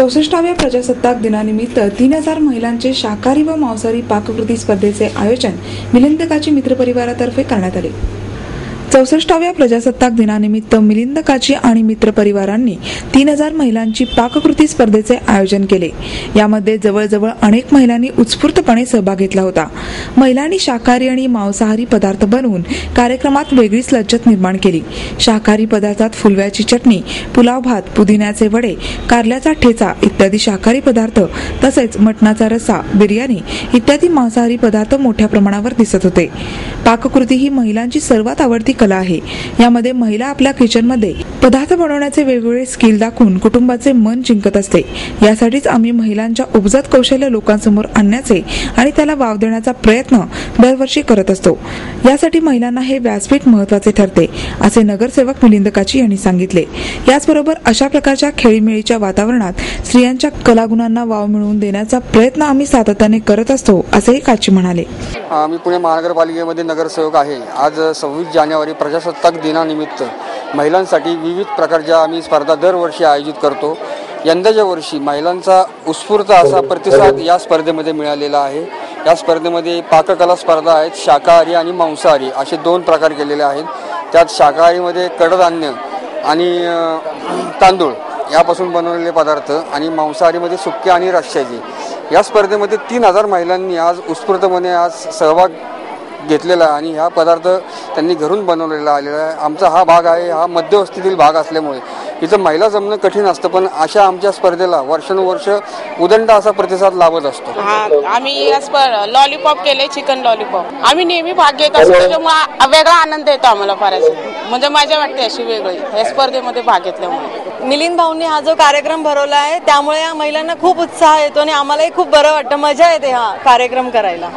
64व्या प्रजासत्ताक दिनानिमित्त 3000 महिलांचे शाकाहारी व मांसाहारी पाककृती स्पर्धेचे आयोजन मिलिंद काची मित्र परिवारातर्फे करण्यात आले। 64व्या प्रजासत्ताक दिनानिमित्त मिलिंद काची आणि मित्र परिवारांनी 3000 महिलांची पाककृती स्पर्धेचे आयोजन केले। यामध्ये जवळजवळ अनेक महिलांनी उत्स्फूर्तपणे सहभाग घेतला होता। महिलांनी शाकाहारी आणि मांसाहारी पदार्थ बनवून कार्यक्रमात वेगळीच लज्जत निर्माण केली। शाकाहारी पदार्थात फुलव्याची चटणी, पुलाव भात, पुदिन्याचे वडे, कारल्याचा ठेचा इत्यादी शाकाहारी पदार्थ तसेच मटणाचा रस्सा, बिर्याणी इत्यादी मांसाहारी पदार्थ मोठ्या प्रमाणावर दिसत होते। पाककृती ही महिलांची सर्वात आवडती कला आहे। यामध्ये महिला आपल्या किचनमध्ये पदार्थ बनवण्याचे वेगवेगळे स्किल दाखवून कुटुंबाचे मन जिंकत असते। यासाठीच आम्ही महिलांच्या उपजत कौशल्य लोकांसमोर आणण्याचे आणि त्याला वाव देण्याचा प्रयत्न दरवर्षी करत असतो। यासाठी महिलांना हे व्यासपीठ महत्त्वाचे ठरते, असे नगरसेवक मिलिंद काची यांनी सांगितले। याचबरोबर अशा प्रकारच्या खेळीमेळीच्या वातावरणात स्त्रियांच्या कलागुणांना वाव मिळवून देण्याचा प्रयत्न आम्ही सातत्याने करत असतो, असेही काची म्हणाले। मी पुणे महानगरपालिकेमध्ये नगरसेवक आहे। आज 26 जानेवारी प्रजासत्ताक दिनानिमित्त महिलांसाठी विविध प्रकारच्या आम्ही स्पर्धा दरवर्षी आयोजित करतो। यंदाच्या वर्षी महिलांचा उत्स्फूर्त असा प्रतिसाद या स्पर्धेमध्ये मिळालेला आहे। या स्पर्धेमध्ये पाककला स्पर्धा आहेत, शाकाहारी आणि मांसाहारी असे 2 प्रकार केलेले आहेत। त्यात शाकाहारीमध्ये कडधान्य आणि तांदूळ यापासून बनवलेले पदार्थ आणि मांसाहारीमध्ये सुके आणि रश्श्याचे। या स्पर्धेमध्ये 3000 महिलांनी आज उत्स्फूर्तपणे सहभाग घेतलेला आहे आणि हा पदार्थ त्यांनी घरून बनवलेला आलेला आहे। आमचा हा भाग आहे, हा मध्यवस्तीतील भाग असल्यामुळे इथं महिला जमणं कठीण असतं, पण अशा आमच्या स्पर्धेला वर्षानुवर्ष उदंड असा प्रतिसाद लाभत असतो। आम्ही लॉलीपॉप केले, चिकन लॉलीपॉप आम्ही नेहमी भाग घेत असतो, त्याच्यामुळे वेगळा आनंद येतो आम्हाला फारच, म्हणजे मजा वाटते अशी वेगळी या स्पर्धेमध्ये भाग घेतल्यामुळे। मिलिंद भाऊंनी हा जो कार्यक्रम भरवला आहे त्यामुळे या महिलांना खूप उत्साह येतो आणि आम्हालाही खूप बरं वाटतं, मजा येते हा कार्यक्रम करायला।